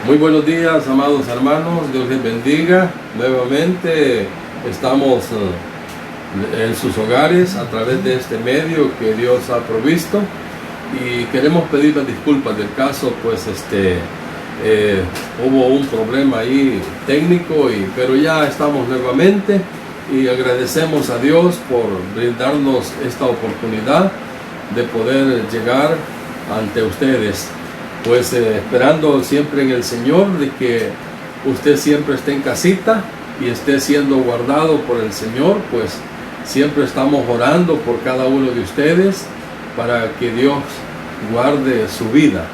Muy buenos días, amados hermanos, Dios les bendiga. Nuevamente estamos en sus hogares a través de este medio que Dios ha provisto y queremos pedir las disculpas del caso, pues hubo un problema ahí técnico, pero ya estamos nuevamente y agradecemos a Dios por brindarnos esta oportunidad de poder llegar ante ustedes. Pues esperando siempre en el Señor de que usted siempre esté en casita y esté siendo guardado por el Señor. Pues siempre estamos orando por cada uno de ustedes para que Dios guarde su vida.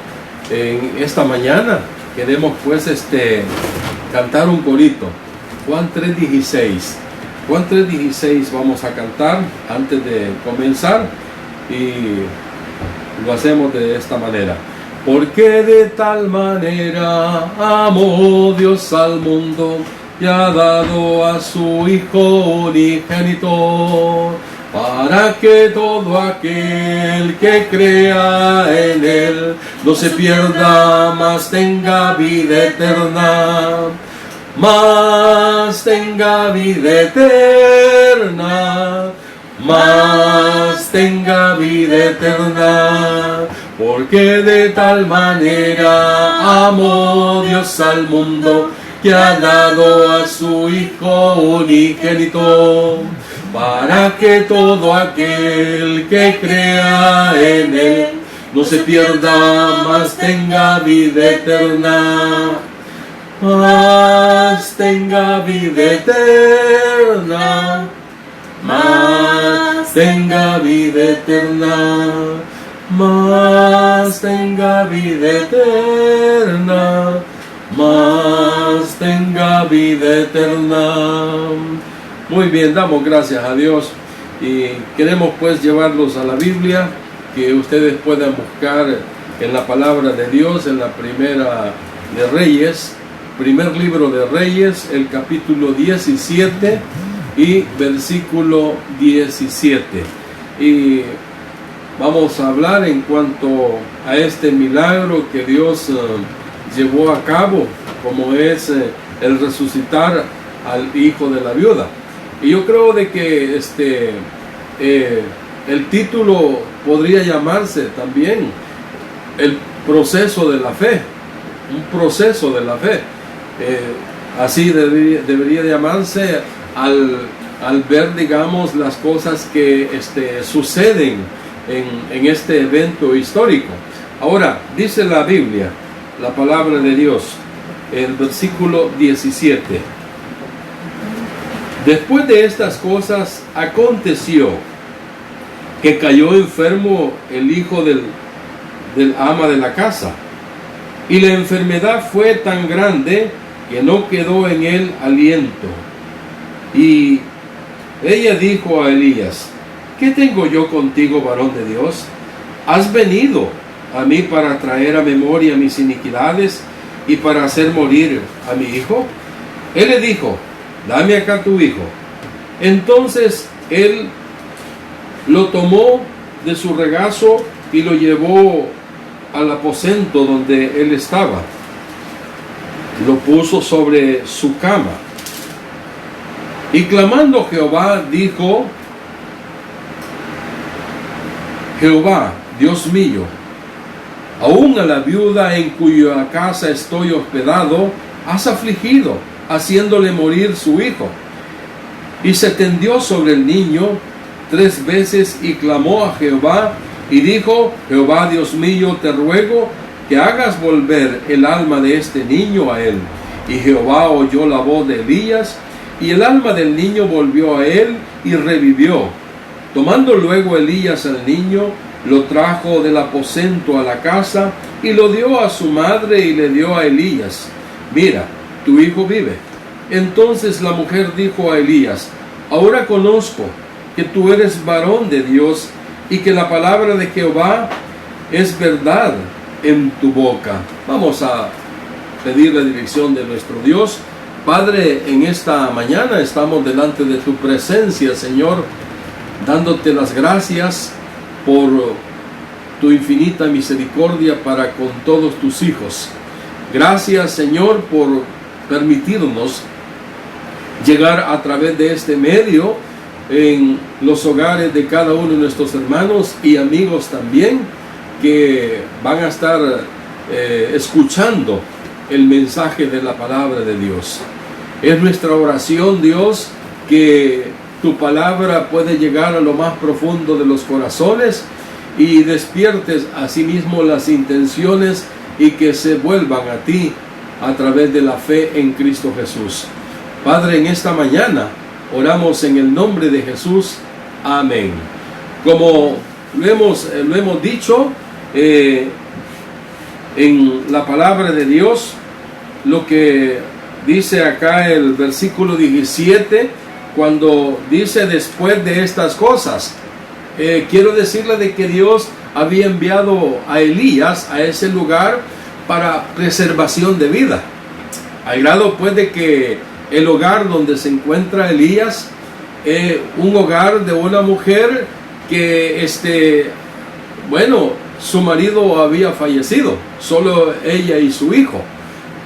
En esta mañana queremos pues cantar un corito, Juan 3:16. Juan 3:16 vamos a cantar antes de comenzar y lo hacemos de esta manera. Porque de tal manera amó Dios al mundo y ha dado a su Hijo unigénito, para que todo aquel que crea en Él no se pierda, mas tenga vida eterna. Mas tenga vida eterna, mas tenga vida eterna. Porque de tal manera amó Dios al mundo que ha dado a su Hijo unigénito, para que todo aquel que crea en Él no se pierda, mas tenga vida eterna. Mas tenga vida eterna, mas tenga vida eterna. Mas tenga vida eterna, mas tenga vida eterna. Muy bien, damos gracias a Dios y queremos pues llevarlos a la Biblia, que ustedes puedan buscar en la palabra de Dios, en la primera de Reyes, primer libro de Reyes, el capítulo 17 y versículo 17. Y vamos a hablar en cuanto a este milagro que Dios llevó a cabo, como es el resucitar al hijo de la viuda. Y yo creo de que el título podría llamarse también el proceso de la fe, un proceso de la fe. Así debería llamarse al ver, digamos, las cosas que suceden en este evento histórico. Ahora, dice la Biblia, la palabra de Dios, el versículo 17. Después de estas cosas aconteció que cayó enfermo el hijo del ama de la casa, y la enfermedad fue tan grande que no quedó en él aliento. Y ella dijo a Elías: ¿qué tengo yo contigo, varón de Dios? ¿Has venido a mí para traer a memoria mis iniquidades y para hacer morir a mi hijo? Él le dijo: dame acá tu hijo. Entonces él lo tomó de su regazo y lo llevó al aposento donde él estaba. Lo puso sobre su cama. Y clamando Jehová, dijo: Jehová, Dios mío, aún a la viuda en cuya casa estoy hospedado, has afligido, haciéndole morir su hijo. Y se tendió sobre el niño 3 veces y clamó a Jehová, y dijo: Jehová, Dios mío, te ruego que hagas volver el alma de este niño a él. Y Jehová oyó la voz de Elías, y el alma del niño volvió a él, y revivió. Tomando luego Elías al niño, lo trajo del aposento a la casa, y lo dio a su madre, y le dio a Elías: mira, tu hijo vive. Entonces la mujer dijo a Elías: ahora conozco que tú eres varón de Dios, y que la palabra de Jehová es verdad en tu boca. Vamos a pedir la dirección de nuestro Dios. Padre, en esta mañana estamos delante de tu presencia, Señor, dándote las gracias por tu infinita misericordia para con todos tus hijos. Gracias, Señor, por permitirnos llegar a través de este medio en los hogares de cada uno de nuestros hermanos y amigos también, que van a estar escuchando el mensaje de la palabra de Dios. Es nuestra oración, Dios, que tu palabra puede llegar a lo más profundo de los corazones y despiertes asimismo las intenciones y que se vuelvan a ti a través de la fe en Cristo Jesús. Padre, en esta mañana oramos en el nombre de Jesús. Amén. Como lo hemos dicho en la palabra de Dios, lo que dice acá el versículo 17, cuando dice después de estas cosas, quiero decirle de que Dios había enviado a Elías a ese lugar para preservación de vida, al grado pues de que el hogar donde se encuentra Elías, un hogar de una mujer que su marido había fallecido, solo ella y su hijo.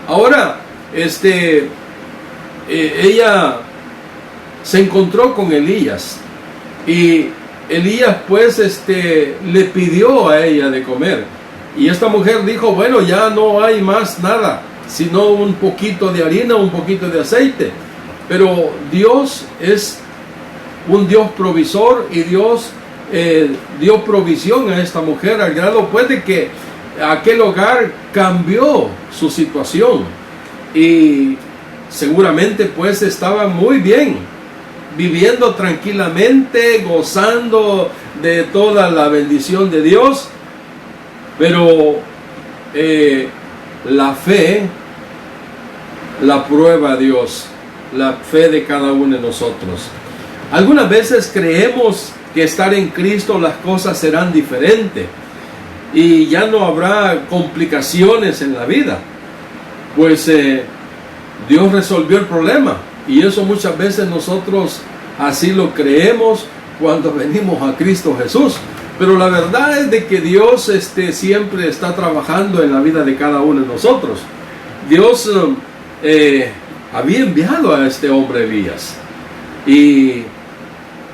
Ahora ella se encontró con Elías y Elías pues le pidió a ella de comer, y esta mujer dijo: bueno, ya no hay más nada sino un poquito de harina, un poquito de aceite. Pero Dios es un Dios provisor, y Dios dio provisión a esta mujer, al grado pues de que aquel hogar cambió su situación, y seguramente pues estaba muy bien, viviendo tranquilamente, gozando de toda la bendición de Dios. Pero la fe la prueba Dios, la fe de cada uno de nosotros. Algunas veces creemos que estar en Cristo las cosas serán diferentes y ya no habrá complicaciones en la vida, pues Dios resolvió el problema, y eso muchas veces nosotros así lo creemos cuando venimos a Cristo Jesús. Pero la verdad es de que Dios siempre está trabajando en la vida de cada uno de nosotros. Dios había enviado a este hombre Elías, y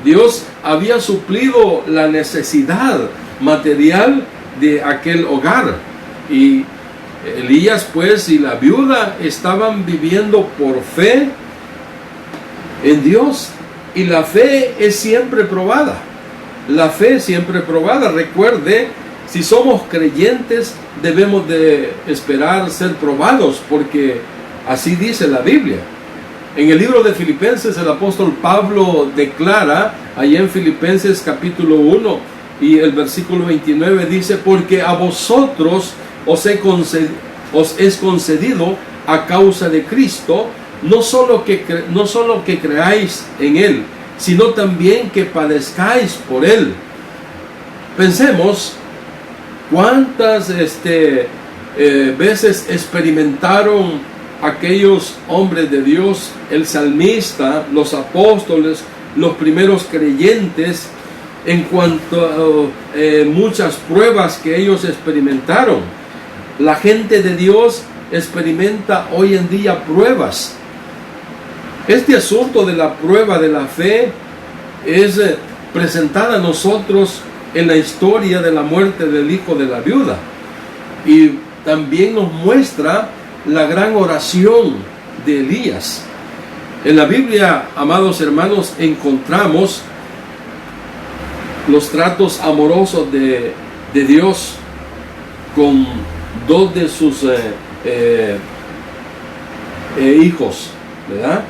Dios había suplido la necesidad material de aquel hogar, y Elías pues y la viuda estaban viviendo por fe en Dios, y la fe es siempre probada. La fe siempre probada. Recuerde, si somos creyentes debemos de esperar ser probados, porque así dice la Biblia. En el libro de Filipenses el apóstol Pablo declara, allá en Filipenses capítulo 1 y el versículo 29, dice: porque a vosotros os es concedido a causa de Cristo, no solo que creáis en Él, sino también que padezcáis por Él. Pensemos cuántas veces experimentaron aquellos hombres de Dios, el salmista, los apóstoles, los primeros creyentes, en cuanto a muchas pruebas que ellos experimentaron. La gente de Dios experimenta hoy en día pruebas. Este asunto de la prueba de la fe es presentada a nosotros en la historia de la muerte del hijo de la viuda, y también nos muestra la gran oración de Elías. En la Biblia, amados hermanos, encontramos los tratos amorosos de Dios con dos de sus hijos, ¿verdad?,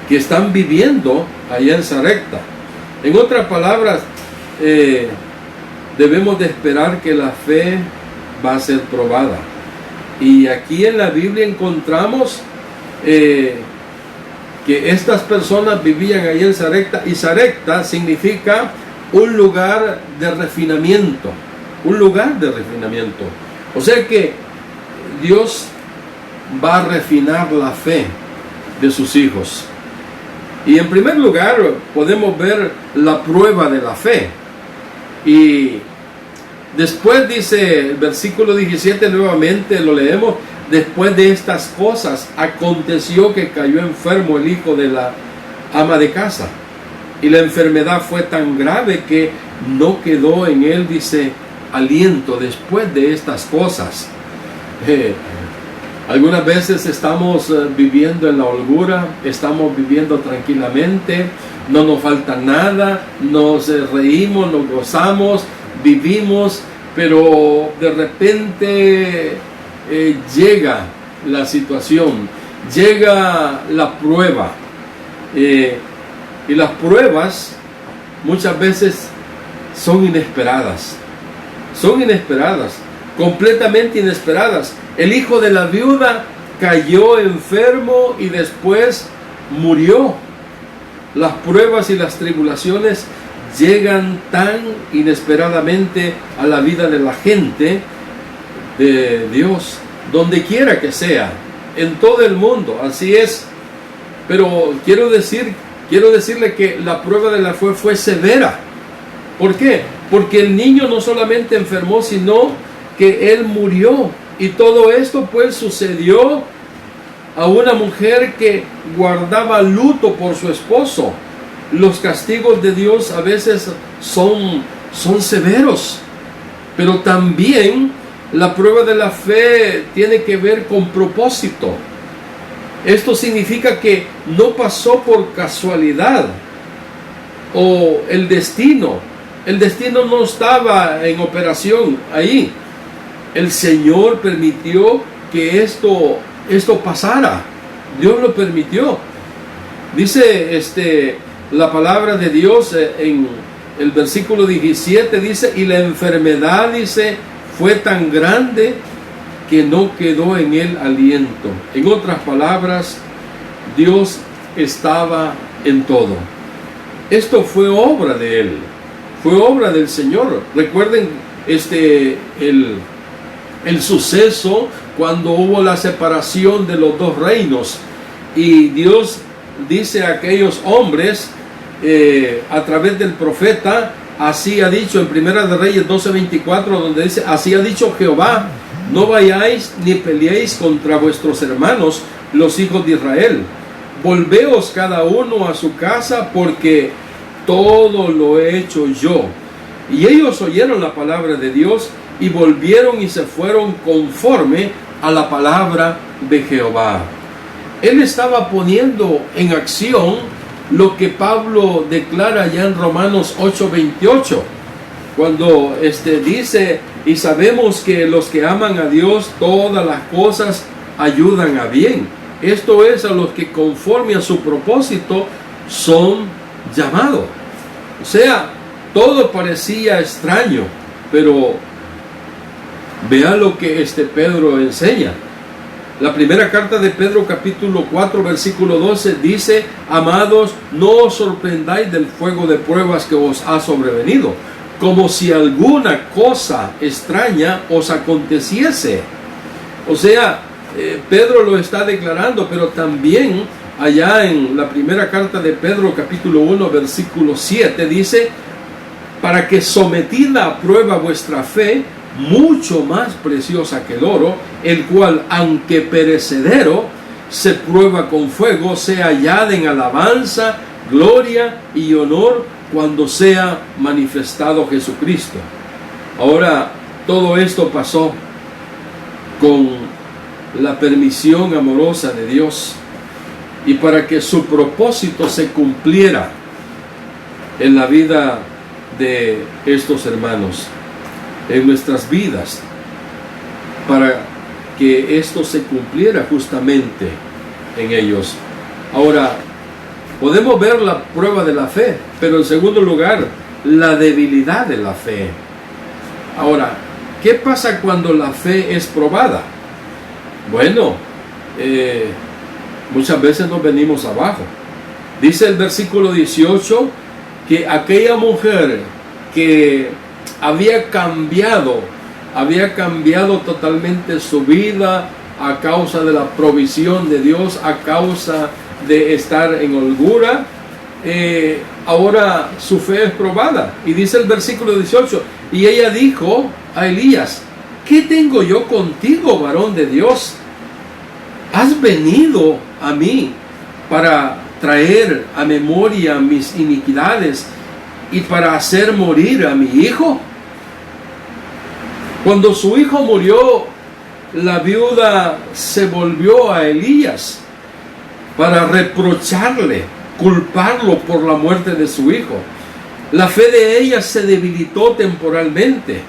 que están viviendo allá en Sarepta. En otras palabras, debemos de esperar que la fe va a ser probada. Y aquí en la Biblia encontramos que estas personas vivían allá en Sarepta, y Sarepta significa un lugar de refinamiento, un lugar de refinamiento. O sea que Dios va a refinar la fe de sus hijos. Y en primer lugar podemos ver la prueba de la fe. Y después dice el versículo 17, nuevamente lo leemos: después de estas cosas, aconteció que cayó enfermo el hijo de la ama de casa. Y la enfermedad fue tan grave que no quedó en él, dice, aliento después de estas cosas. Algunas veces estamos viviendo en la holgura, estamos viviendo tranquilamente, no nos falta nada, nos reímos, nos gozamos, vivimos, pero de repente llega la situación, llega la prueba, y las pruebas muchas veces son inesperadas, completamente inesperadas. El hijo de la viuda cayó enfermo y después murió. Las pruebas y las tribulaciones llegan tan inesperadamente a la vida de la gente de Dios, donde quiera que sea, en todo el mundo, así es. Pero quiero decirle que la prueba de la fe fue severa. ¿Por qué? Porque el niño no solamente enfermó, sino que él murió. Y todo esto pues sucedió a una mujer que guardaba luto por su esposo. Los castigos de Dios a veces son severos, pero también la prueba de la fe tiene que ver con propósito. Esto significa que no pasó por casualidad o el destino. El destino no estaba en operación ahí. El Señor permitió que esto pasara. Dios lo permitió. Dice la palabra de Dios en el versículo 17, dice, y la enfermedad, dice, fue tan grande que no quedó en él aliento. En otras palabras, Dios estaba en todo. Esto fue obra de Él, fue obra del Señor. Recuerden el suceso cuando hubo la separación de los dos reinos, y Dios dice a aquellos hombres a través del profeta, así ha dicho en Primera de Reyes 12:24, donde dice, así ha dicho Jehová, no vayáis ni peleéis contra vuestros hermanos, los hijos de Israel. Volveos cada uno a su casa, porque todo lo he hecho yo. Y ellos oyeron la palabra de Dios y volvieron y se fueron conforme a la palabra de Jehová. Él estaba poniendo en acción lo que Pablo declara ya en Romanos 8:28, cuando dice, y sabemos que los que aman a Dios, todas las cosas ayudan a bien. Esto es, a los que conforme a su propósito son llamados. O sea, todo parecía extraño, pero vea lo que Pedro enseña. La primera carta de Pedro, capítulo 4, versículo 12, dice, amados, no os sorprendáis del fuego de pruebas que os ha sobrevenido, como si alguna cosa extraña os aconteciese. O sea, Pedro lo está declarando, pero también allá en la primera carta de Pedro, capítulo 1, versículo 7, dice, para que sometida a prueba vuestra fe, mucho más preciosa que el oro, el cual, aunque perecedero, se prueba con fuego, sea hallada en alabanza, gloria y honor cuando sea manifestado Jesucristo. Ahora, todo esto pasó con la permisión amorosa de Dios, y para que su propósito se cumpliera en la vida de estos hermanos, en nuestras vidas, para que esto se cumpliera justamente en ellos. Ahora, podemos ver la prueba de la fe, pero en segundo lugar, la debilidad de la fe. Ahora, ¿qué pasa cuando la fe es probada? Bueno, muchas veces nos venimos abajo. Dice el versículo 18 que aquella mujer que había cambiado totalmente su vida a causa de la provisión de Dios, a causa de estar en holgura, ahora su fe es probada. Y dice el versículo 18, y ella dijo a Elías, ¿qué tengo yo contigo, varón de Dios? ¿has venido a mí para traer a memoria mis iniquidades y para hacer morir a mi hijo? Cuando su hijo murió, la viuda se volvió a Elías para reprocharle, culparlo por la muerte de su hijo. La fe de ella se debilitó temporalmente.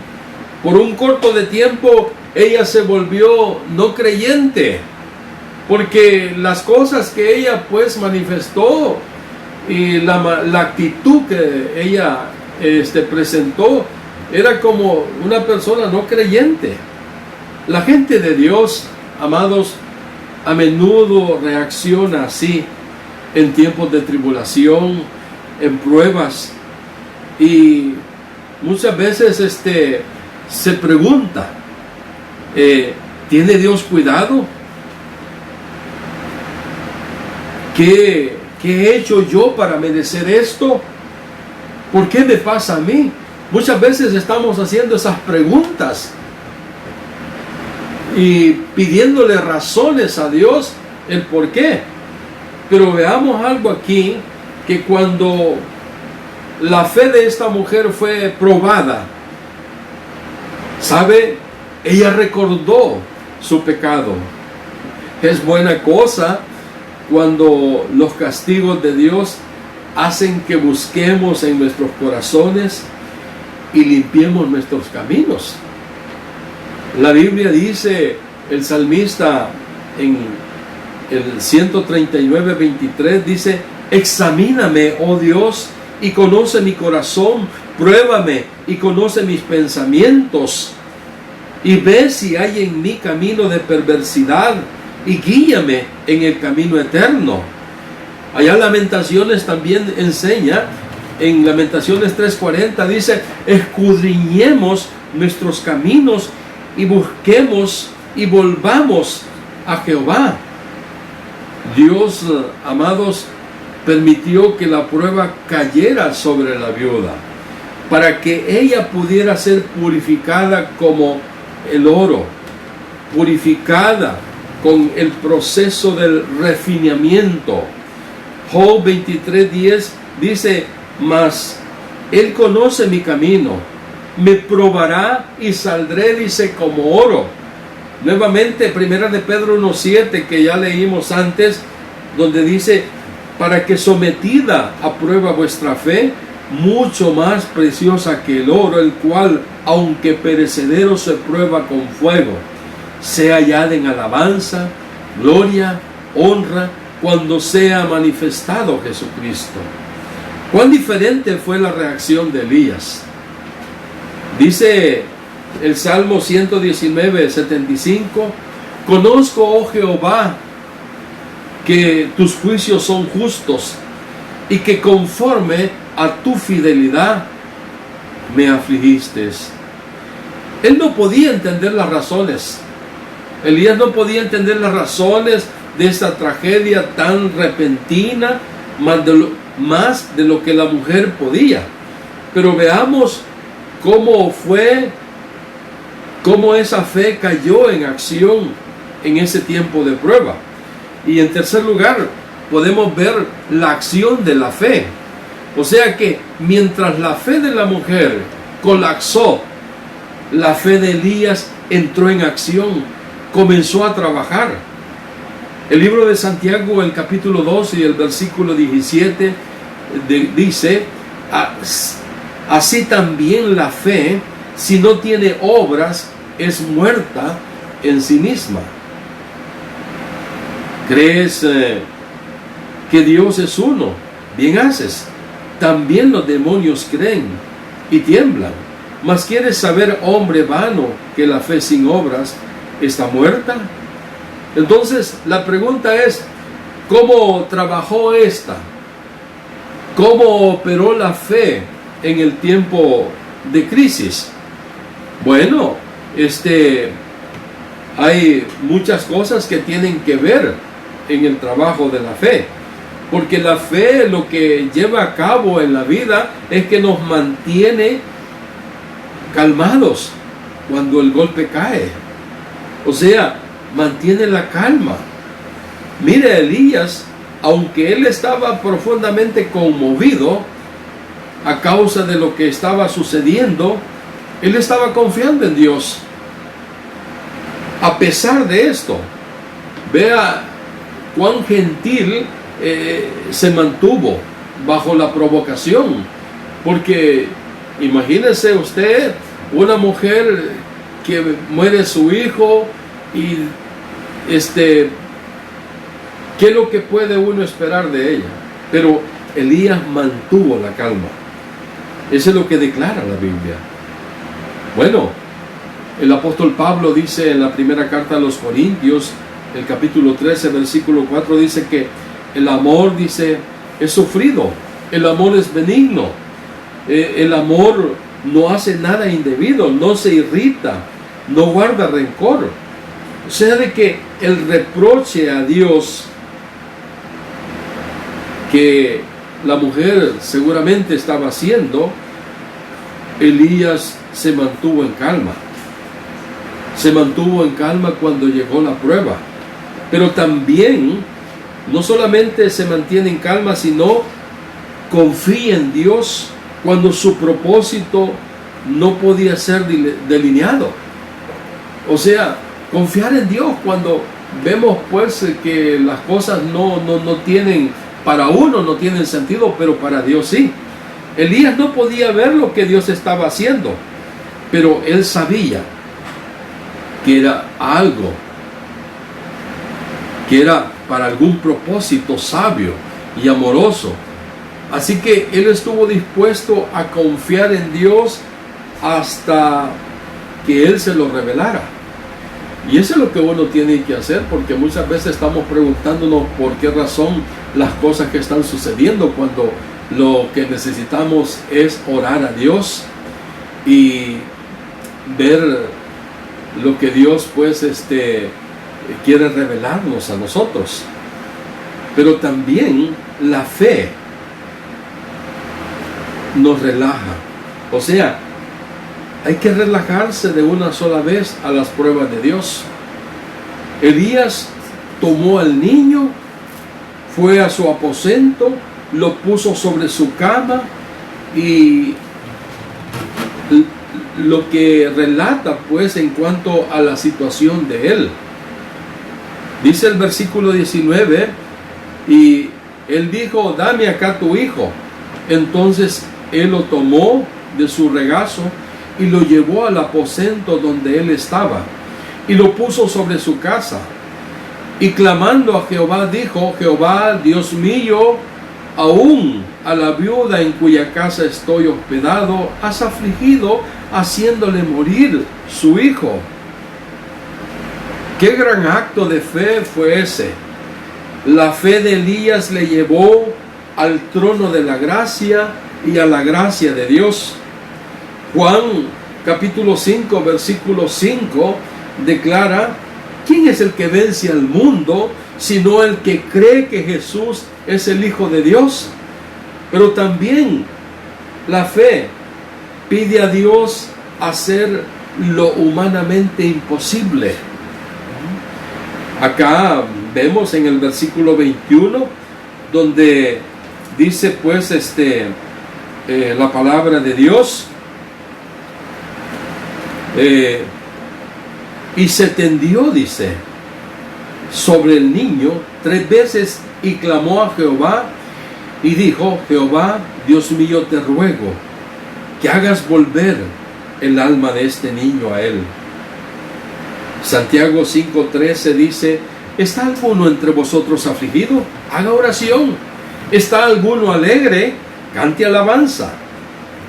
Por un corto de tiempo, ella se volvió no creyente, porque las cosas que ella pues manifestó y la actitud que ella presentó era como una persona no creyente. La gente de Dios, amados, a menudo reacciona así en tiempos de tribulación, en pruebas, y muchas veces se pregunta, ¿tiene Dios cuidado? ¿Qué he hecho yo para merecer esto? ¿Por qué me pasa a mí? Muchas veces estamos haciendo esas preguntas y pidiéndole razones a Dios el por qué. Pero veamos algo aquí, que cuando la fe de esta mujer fue probada, ¿sabe? Ella recordó su pecado. Es buena cosa cuando los castigos de Dios hacen que busquemos en nuestros corazones y limpiemos nuestros caminos. La Biblia dice, el salmista en el 139:23 dice: examíname, oh Dios, y conoce mi corazón, pruébame y conoce mis pensamientos, y ve si hay en mí camino de perversidad, y guíame en el camino eterno. Allá Lamentaciones también enseña, en Lamentaciones 3:40 dice: escudriñemos nuestros caminos y busquemos y volvamos a Jehová. Dios, amados, permitió que la prueba cayera sobre la viuda para que ella pudiera ser purificada como el oro, purificada con el proceso del refinamiento. Job 23:10 dice: mas Él conoce mi camino, me probará y saldré, dice, como oro. Nuevamente, primera de Pedro 1:7, que ya leímos antes, donde dice: para que sometida a prueba vuestra fe, mucho más preciosa que el oro, el cual, aunque perecedero, se prueba con fuego, sea hallada en alabanza, gloria, honra, cuando sea manifestado Jesucristo. ¿Cuán diferente fue la reacción de Elías? Dice el Salmo 119:75: conozco, oh Jehová, que tus juicios son justos y que conforme a tu fidelidad me afligiste. Él no podía entender las razones. Elías no podía entender las razones de esta tragedia tan repentina, más de lo que la mujer podía. Pero veamos cómo esa fe cayó en acción en ese tiempo de prueba. Y en tercer lugar, podemos ver la acción de la fe. O sea que mientras la fe de la mujer colapsó, la fe de Elías entró en acción, comenzó a trabajar. El libro de Santiago, el capítulo 2 y el versículo 17, dice: así también la fe, si no tiene obras, es muerta en sí misma. ¿Crees que Dios es uno? Bien haces. También los demonios creen y tiemblan. Mas ¿quieres saber, hombre vano, que la fe sin obras está muerta? Entonces la pregunta es: ¿cómo trabajó esta? ¿Cómo operó la fe en el tiempo de crisis? Bueno, hay muchas cosas que tienen que ver en el trabajo de la fe, porque la fe lo que lleva a cabo en la vida es que nos mantiene calmados cuando el golpe cae. O sea, mantiene la calma. Mire, Elías, aunque él estaba profundamente conmovido a causa de lo que estaba sucediendo, él estaba confiando en Dios. A pesar de esto, vea cuán gentil se mantuvo bajo la provocación. Porque imagínese usted una mujer que muere su hijo y ¿qué es lo que puede uno esperar de ella? Pero Elías mantuvo la calma. Eso es lo que declara la Biblia. Bueno, el apóstol Pablo dice en la primera carta a los Corintios, el capítulo 13, versículo 4, dice que el amor, dice, es sufrido, el amor es benigno, el amor no hace nada indebido, no se irrita, no guarda rencor. O sea, de que el reproche a Dios que la mujer seguramente estaba haciendo, Elías se mantuvo en calma. Se mantuvo en calma cuando llegó la prueba. Pero también, no solamente se mantiene en calma, sino confía en Dios cuando su propósito no podía ser delineado. O sea, confiar en Dios cuando vemos pues que las cosas no tienen, para uno no tienen sentido, pero para Dios sí. Elías no podía ver lo que Dios estaba haciendo, pero él sabía que era algo, que era para algún propósito sabio y amoroso. Así que él estuvo dispuesto a confiar en Dios hasta que Él se lo revelara. Y eso es lo que uno tiene que hacer, porque muchas veces estamos preguntándonos por qué razón las cosas que están sucediendo, cuando lo que necesitamos es orar a Dios y ver lo que Dios pues quiere revelarnos a nosotros. Pero también la fe nos relaja. O sea, hay que relajarse de una sola vez a las pruebas de Dios. Elías tomó al niño, fue a su aposento, lo puso sobre su cama, y lo que relata pues en cuanto a la situación de él, dice el versículo 19, y él dijo: dame acá tu hijo. Entonces él lo tomó de su regazo y lo llevó al aposento donde él estaba, y lo puso sobre su casa. Y clamando a Jehová, dijo: Jehová, Dios mío, aún a la viuda en cuya casa estoy hospedado has afligido, haciéndole morir su hijo. Qué gran acto de fe fue ese. La fe de Elías le llevó al trono de la gracia y a la gracia de Dios. Juan capítulo 5 versículo 5 declara: ¿quién es el que vence al mundo sino el que cree que Jesús es el Hijo de Dios? Pero también la fe pide a Dios hacer lo humanamente imposible. Acá vemos en el versículo 21 donde dice pues la palabra de Dios, y se tendió, dice, sobre el niño 3 veces y clamó a Jehová y dijo: Jehová, Dios mío, te ruego que hagas volver el alma de este niño a él. Santiago 5:13 dice: ¿está alguno entre vosotros afligido? Haga oración. ¿Está alguno alegre? Cante alabanza.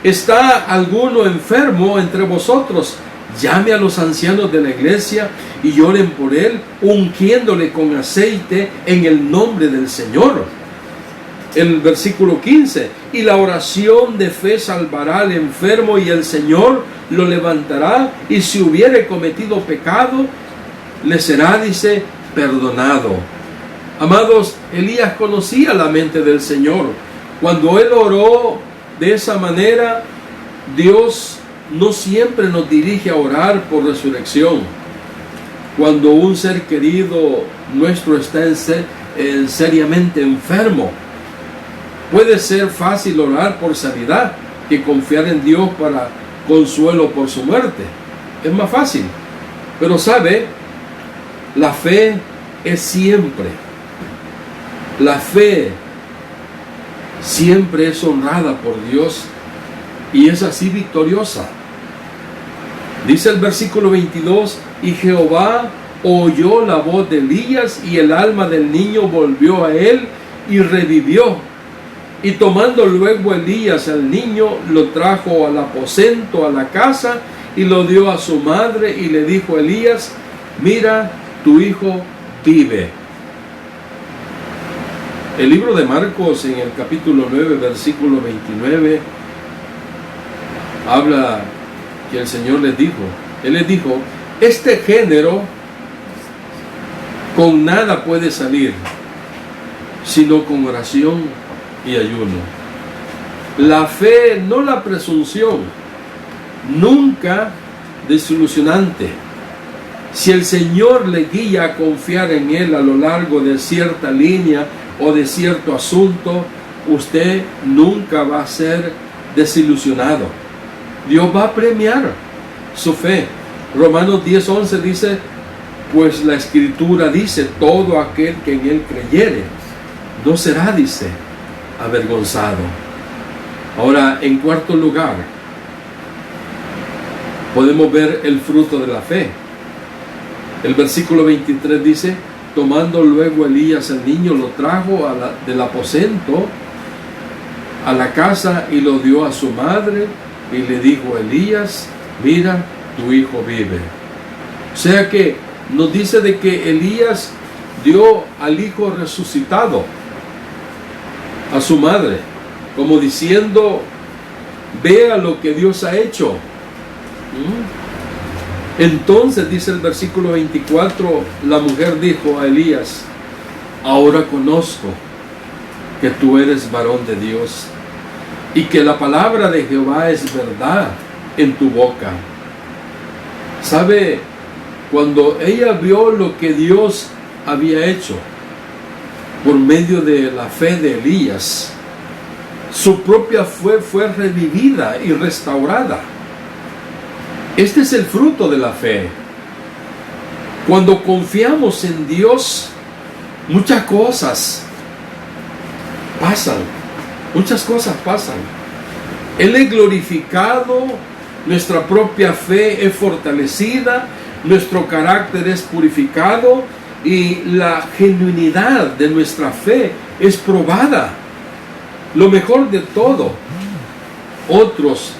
¿Está alguno enfermo entre vosotros? Llame a los ancianos de la iglesia y lloren por él, ungiéndole con aceite en el nombre del Señor. El versículo 15: y la oración de fe salvará al enfermo, y el Señor lo levantará, y si hubiere cometido pecado, le será, dice, perdonado. Amados, Elías conocía la mente del Señor. Cuando él oró de esa manera, Dios no siempre nos dirige a orar por resurrección. cuando un ser querido nuestro está seriamente enfermo. Puede ser fácil orar por sanidad que confiar en Dios para consuelo por su muerte. Es más fácil. Pero sabe, la fe es siempre. La fe siempre es honrada por Dios y es así victoriosa. Dice el versículo 22, y Jehová oyó la voz de Elías y el alma del niño volvió a él y revivió. Y tomando luego Elías al niño, lo trajo al aposento, a la casa, y lo dio a su madre, y le dijo a Elías, mira, tu hijo vive. El libro de Marcos, en el capítulo 9, versículo 29, habla que el Señor les dijo, Él les dijo, este género con nada puede salir, sino con oración y ayuno. La fe, no la presunción, nunca desilusionante. Si el Señor le guía a confiar en Él a lo largo de cierta línea o de cierto asunto, usted nunca va a ser desilusionado. Dios va a premiar su fe. Romanos 10:11 dice, pues la Escritura dice, todo aquel que en Él creyere, no será, dice, avergonzado. Ahora, en cuarto lugar, podemos ver el fruto de la fe. El versículo 23 dice, tomando luego Elías el niño, lo trajo del aposento a la casa y lo dio a su madre, y le dijo a Elías, mira, tu hijo vive. O sea que nos dice de que Elías dio al hijo resucitado a su madre, como diciendo, vea lo que Dios ha hecho. Entonces, dice el versículo 24, la mujer dijo a Elías, ahora conozco que tú eres varón de Dios y que la palabra de Jehová es verdad en tu boca. ¿Sabe? Cuando ella vio lo que Dios había hecho por medio de la fe de Elías, su propia fe fue revivida y restaurada. Este es el fruto de la fe. Cuando confiamos en Dios, muchas cosas pasan. Muchas cosas pasan. Él es glorificado, nuestra propia fe es fortalecida, nuestro carácter es purificado y la genuinidad de nuestra fe es probada. Lo mejor de todo, otros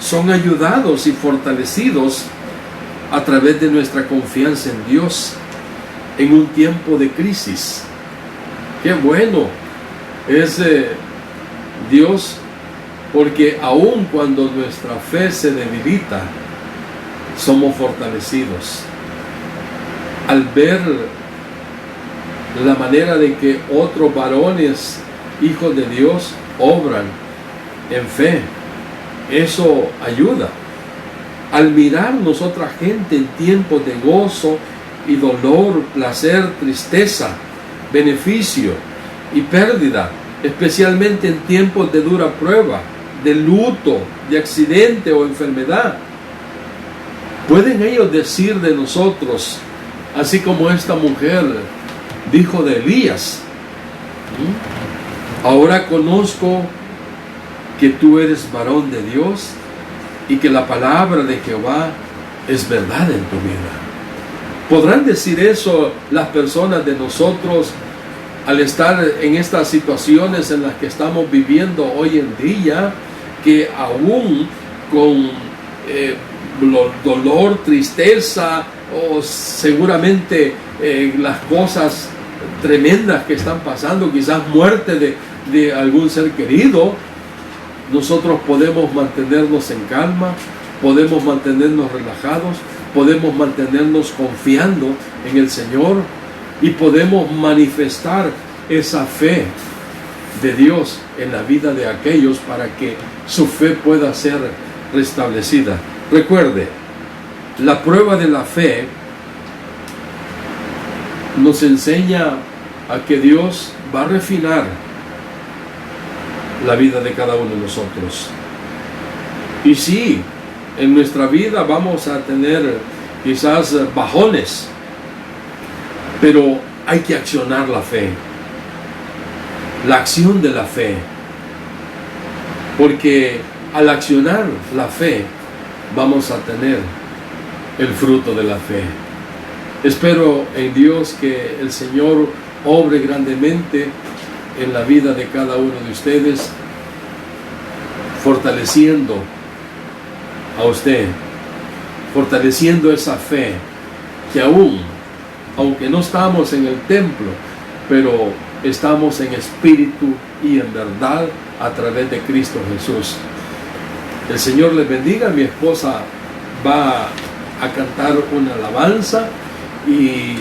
son ayudados y fortalecidos a través de nuestra confianza en Dios en un tiempo de crisis. Qué bueno es Dios, porque aun cuando nuestra fe se debilita, somos fortalecidos al ver la manera de que otros varones, hijos de Dios, obran en fe. Eso ayuda. Al mirarnos otra gente en tiempos de gozo y dolor, placer, tristeza, beneficio y pérdida, especialmente en tiempos de dura prueba, de luto, de accidente o enfermedad, pueden ellos decir de nosotros, así como esta mujer dijo de Elías, ahora conozco que tú eres varón de Dios y que la palabra de Jehová es verdad en tu vida. ¿Podrán decir eso las personas de nosotros al estar en estas situaciones en las que estamos viviendo hoy en día, que aún con dolor, tristeza o seguramente las cosas tremendas que están pasando, quizás muerte de algún ser querido, nosotros podemos mantenernos en calma, podemos mantenernos relajados, podemos mantenernos confiando en el Señor y podemos manifestar esa fe de Dios en la vida de aquellos para que su fe pueda ser restablecida. Recuerde, la prueba de la fe nos enseña a que Dios va a refinar la vida de cada uno de nosotros. Y sí, en nuestra vida vamos a tener quizás bajones, pero hay que accionar la fe, la acción de la fe, porque al accionar la fe vamos a tener el fruto de la fe. Espero en Dios que el Señor obre grandemente en la vida de cada uno de ustedes, fortaleciendo a usted, fortaleciendo esa fe que aunque no estamos en el templo, pero estamos en espíritu y en verdad a través de Cristo Jesús. El Señor les bendiga. Mi esposa va a cantar una alabanza y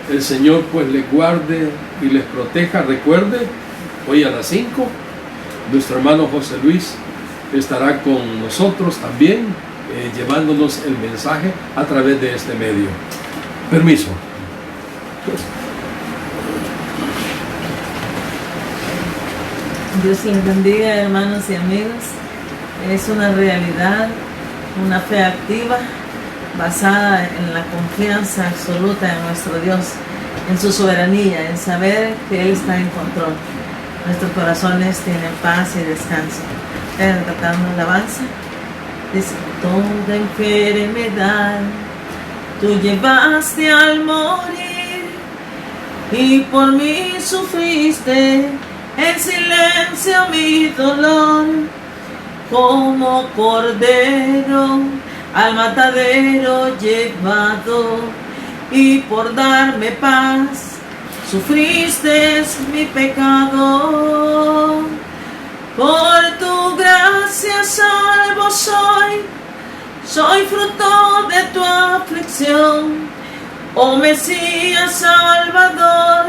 el Señor pues les guarde y les proteja. Recuerde, hoy a las 5 nuestro hermano José Luis estará con nosotros también, llevándonos el mensaje a través de este medio. Permiso. Dios les bendiga, hermanos y amigos. Es una realidad, una fe activa basada en la confianza absoluta en nuestro Dios, en su soberanía, en saber que Él está en control. Nuestros corazones tienen paz y descanso. Cantando alabanza. Dice: toda enfermedad tú llevaste al morir y por mí sufriste en silencio mi dolor. Como cordero al matadero llevado, y por darme paz sufriste mi pecado. Por tu gracia salvo soy fruto de tu aflicción. Oh Mesías Salvador,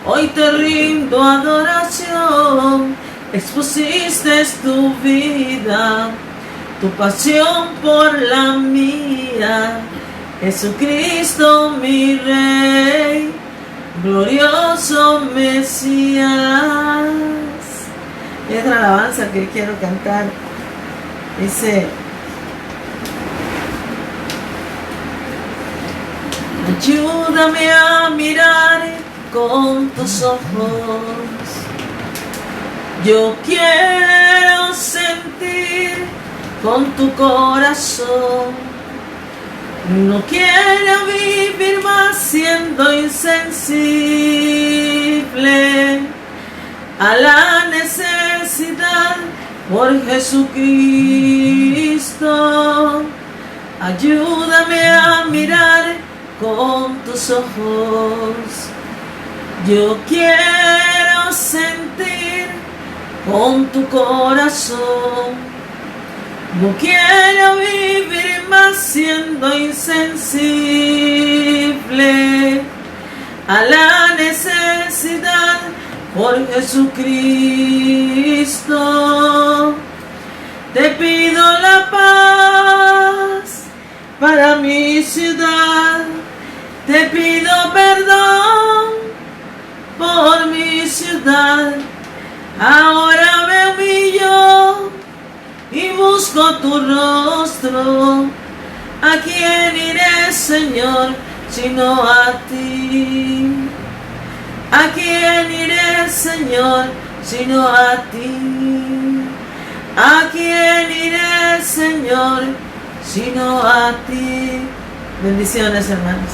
hoy te rindo adoración. Expusiste tu vida, tu pasión por la mía. Jesucristo mi Rey, glorioso Mesías. Y otra alabanza que quiero cantar dice: ayúdame a mirar con tus ojos. Yo quiero sentir con tu corazón. No quiero vivir más siendo insensible a la necesidad por Jesucristo. Ayúdame a mirar con tus ojos. Yo quiero sentir con tu corazón. No quiero vivir más siendo insensible a la necesidad por Jesucristo. Te pido la paz para mi ciudad. Te pido perdón por mi ciudad. Ahora me humillo y busco tu rostro. ¿A quién iré, Señor, sino a ti? ¿A quién iré, Señor, sino a ti? ¿A quién iré, Señor, sino a ti? Bendiciones, hermanos.